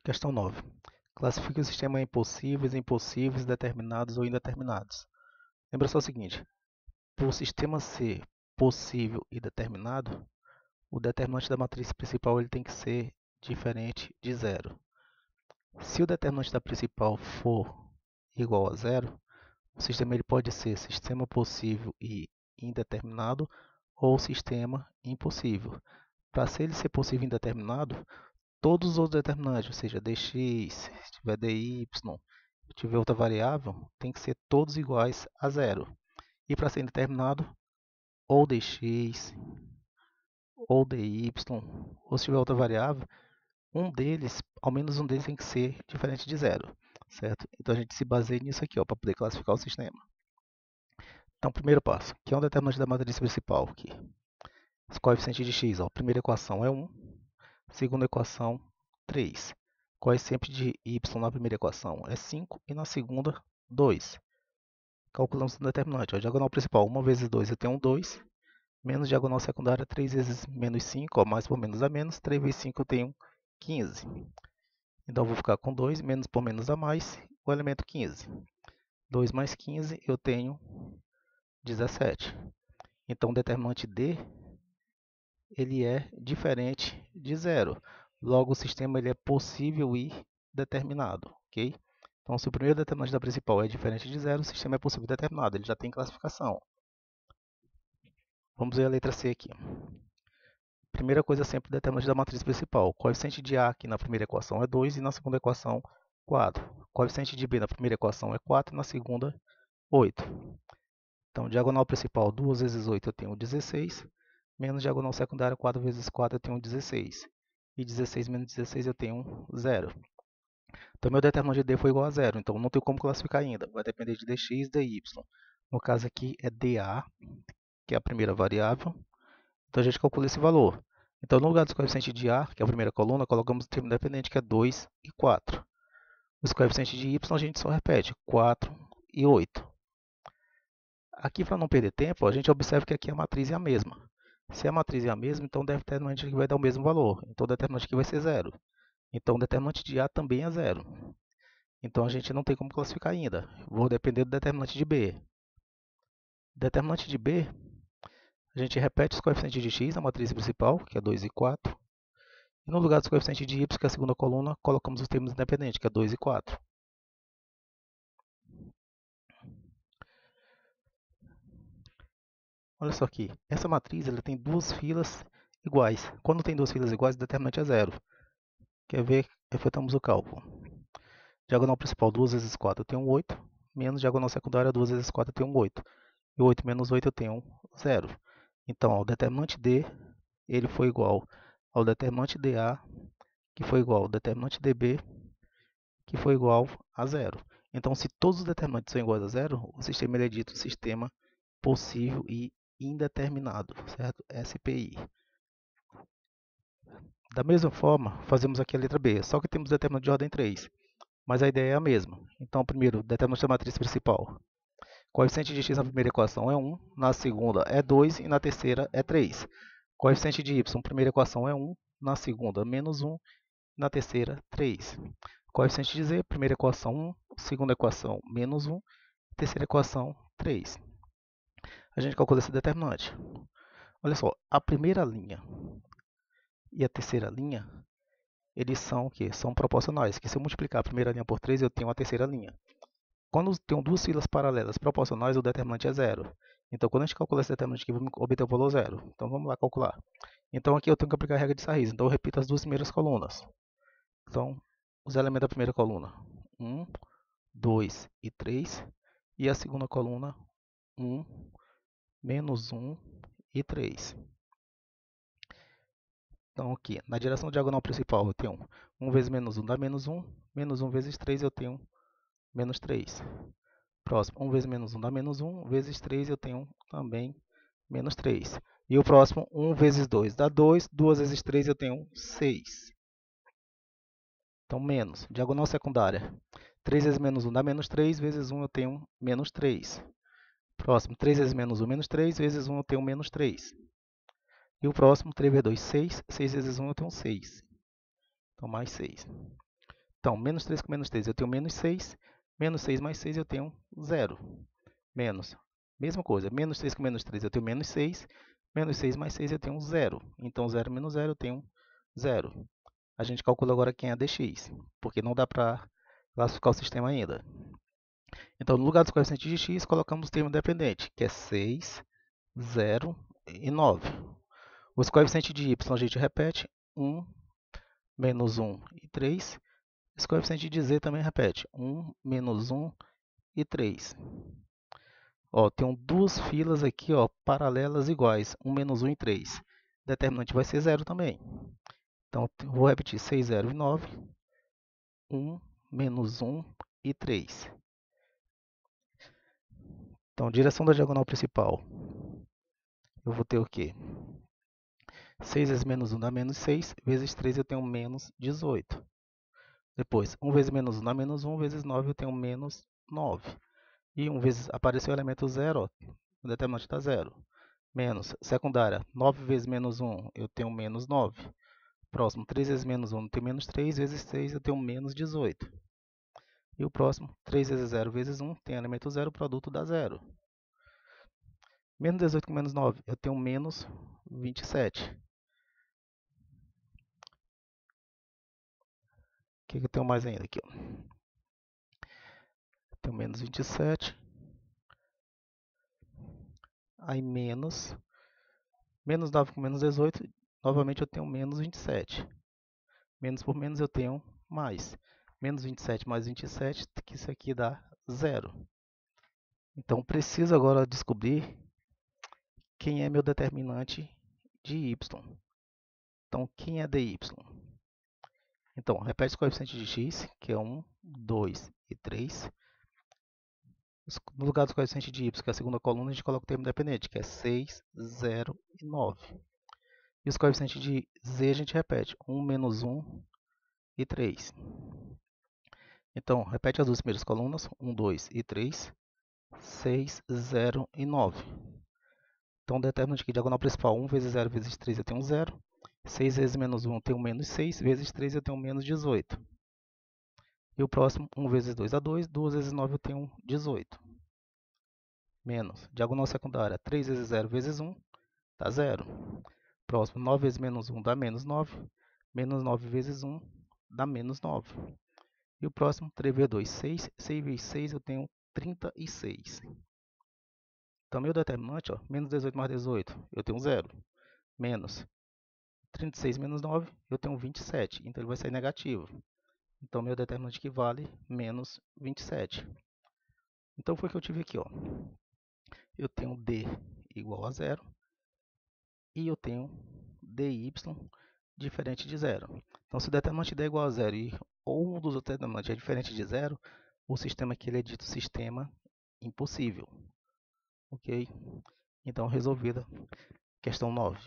Questão 9. Classifique o sistema em possíveis, impossíveis, determinados ou indeterminados. Lembra só o seguinte: para o sistema ser possível e determinado, o determinante da matriz principal ele tem que ser diferente de zero. Se o determinante da principal for igual a zero, o sistema ele pode ser sistema possível e indeterminado ou sistema impossível. Para ele ser possível e indeterminado, todos os outros determinantes, ou seja, dx, se tiver dy, se tiver outra variável, tem que ser todos iguais a zero. E para ser indeterminado, ou dx, ou dy, ou se tiver outra variável, ao menos um deles tem que ser diferente de zero, certo? Então a gente se baseia nisso aqui, para poder classificar o sistema. Então, primeiro passo, que é um determinante da matriz principal aqui. Os coeficientes de x, ó, a primeira equação é 1, segunda equação 3. Coeficiente de y na primeira equação é 5 e na segunda 2. Calculamos o determinante. Ó, diagonal principal, 1 vezes 2 eu tenho 2, menos diagonal secundária 3 vezes menos 5, ó, mais por menos a menos, 3 vezes 5 eu tenho 15. Então eu vou ficar com 2, menos por menos a mais, o elemento 15. 2 mais 15 eu tenho 17. Então o determinante D ele é diferente de zero. Logo, o sistema ele é possível e determinado, ok? Então, se o primeiro determinante da principal é diferente de zero, o sistema é possível e determinado, ele já tem classificação. Vamos ver a letra C aqui. Primeira coisa sempre, determinante da matriz principal. O coeficiente de A aqui na primeira equação é 2 e na segunda equação 4. O coeficiente de B na primeira equação é 4 e na segunda 8. Então, diagonal principal 2 vezes 8 eu tenho 16, menos diagonal secundária 4 vezes 4 eu tenho 16. E 16 menos 16 eu tenho 0. Então, meu determinante de D foi igual a 0, então não tem como classificar ainda. Vai depender de dx e dy. No caso aqui é dA, que é a primeira variável. Então, a gente calcula esse valor. Então, no lugar dos coeficientes de A, que é a primeira coluna, colocamos o termo independente, que é 2 e 4. Os coeficientes de Y a gente só repete, 4 e 8. Aqui, para não perder tempo, a gente observa que aqui a matriz é a mesma. Se a matriz é a mesma, então o determinante aqui vai dar o mesmo valor. Então, o determinante aqui vai ser 0. Então, o determinante de A também é 0. Então, a gente não tem como classificar ainda. Vou depender do determinante de B. Determinante de B, a gente repete os coeficientes de x na matriz principal, que é 2 e 4. E no lugar dos coeficientes de y, que é a segunda coluna, colocamos os termos independentes, que é 2 e 4. Olha só aqui, essa matriz ela tem duas filas iguais. Quando tem duas filas iguais, o determinante é 0. Quer ver? Efetuamos o cálculo. Diagonal principal 2 vezes 4 eu tenho 8, menos diagonal secundária 2 vezes 4 eu tenho 8. E 8 menos 8 eu tenho 0. Então, ó, o determinante D ele foi igual ao determinante dA, que foi igual ao determinante dB, que foi igual a 0. Então, se todos os determinantes são iguais a 0, o sistema ele é dito sistema possível e indeterminado, certo? SPI. Da mesma forma, fazemos aqui a letra B, só que temos determinante de ordem 3, mas a ideia é a mesma. Então, primeiro, determinante da matriz principal. Coeficiente de x na primeira equação é 1, na segunda é 2 e na terceira é 3. Coeficiente de y, primeira equação é 1, na segunda menos 1, na terceira 3. Coeficiente de z, primeira equação 1, segunda equação menos 1, terceira equação 3. A gente calcula esse determinante. Olha só, a primeira linha e a terceira linha, eles são o quê? São proporcionais, que se eu multiplicar a primeira linha por 3, eu tenho a terceira linha. Quando eu tenho duas filas paralelas proporcionais, o determinante é 0. Então, quando a gente calcula esse determinante aqui, vamos obter o valor 0. Então, vamos lá calcular. Então, aqui eu tenho que aplicar a regra de Sarriz. Então, eu repito as duas primeiras colunas. Então, os elementos da primeira coluna, 1, 2 e 3. E a segunda coluna, 1, menos 1 e 3. Então, aqui, na direção diagonal principal, eu tenho 1 vezes menos 1 dá menos 1 vezes 3 eu tenho menos 3. Próximo, 1 vezes menos 1 dá menos 1, vezes 3 eu tenho também menos 3. E o próximo, 1 vezes 2 dá 2, 2 vezes 3 eu tenho 6. Então, menos. Diagonal secundária. 3 vezes menos 1 dá menos 3, vezes 1 eu tenho menos 3. Próximo, 3 vezes menos 1, menos 3, vezes 1 eu tenho menos 3. E o próximo, 3 vezes 2, 6, 6 vezes 1 eu tenho 6. Então, mais 6. Então, menos 3 com menos 3 eu tenho menos 6. Menos 6 mais 6 eu tenho 0. Menos, mesma coisa, menos 3 com menos 3 eu tenho menos 6. Menos 6 mais 6 eu tenho 0. Então, 0 menos 0 eu tenho 0. A gente calcula agora quem é dx, porque não dá para classificar o sistema ainda. Então, no lugar dos coeficientes de x, colocamos o termo dependente, que é 6, 0 e 9. Os coeficientes de y a gente repete, 1, menos 1 e 3. Esse coeficiente de z também repete, 1, menos 1 e 3. Ó, tem duas filas aqui, ó, paralelas iguais, 1, menos 1 e 3. Determinante vai ser 0 também. Então, vou repetir, 6, 0 e 9. 1, menos 1 e 3. Então, direção da diagonal principal. Eu vou ter o quê? 6 vezes menos 1 dá menos 6. Vezes 3 eu tenho menos 18. Depois, 1 vezes menos 1 dá menos 1. Vezes 9 eu tenho menos 9. E 1 vezes apareceu o elemento 0, ó, o determinante está 0. Menos, secundária, 9 vezes menos 1 eu tenho menos 9. Próximo, 3 vezes menos 1 eu tenho menos 3. Vezes 3 eu tenho menos 18. E o próximo, 3 vezes 0 vezes 1, tem elemento 0, o produto dá 0. Menos 18 com menos 9, eu tenho menos 27. O que eu tenho mais ainda aqui? Ó? Eu tenho menos 27. Aí menos 9 com menos 18, novamente eu tenho menos 27. Menos por menos eu tenho mais. Menos 27 mais 27, que isso aqui dá 0. Então, preciso agora descobrir quem é meu determinante de y. Então, quem é dy? Então, repete os coeficientes de x, que é 1, 2 e 3. No lugar dos coeficientes de y, que é a segunda coluna, a gente coloca o termo dependente, que é 6, 0 e 9. E os coeficientes de z a gente repete, 1, menos 1 e 3. Então, repete as duas primeiras colunas, 1, 2 e 3, 6, 0 e 9. Então, determinante aqui, diagonal principal, 1 vezes 0 vezes 3 eu tenho 0. 6 vezes menos 1 eu tenho menos 6, vezes 3 eu tenho menos 18. E o próximo, 1 vezes 2 dá 2, 2 vezes 9 eu tenho 18. Menos, diagonal secundária, 3 vezes 0 vezes 1 dá 0. Próximo, 9 vezes menos 1 dá menos 9. Menos 9 vezes 1 dá menos 9. E o próximo, 3 vezes 2, 6. 6 vezes 6 eu tenho 36. Então, meu determinante, ó, menos 18 mais 18, eu tenho 0. Menos 36 menos 9, eu tenho 27. Então, ele vai sair negativo. Então, meu determinante que vale menos 27. Então, foi o que eu tive aqui, ó. Eu tenho d igual a 0 e eu tenho dy diferente de 0. Então, se o determinante d é igual a 0 e ou um dos outros determinantes é diferente de 0, o sistema aqui ele é dito sistema impossível. Ok? Então, resolvida questão 9.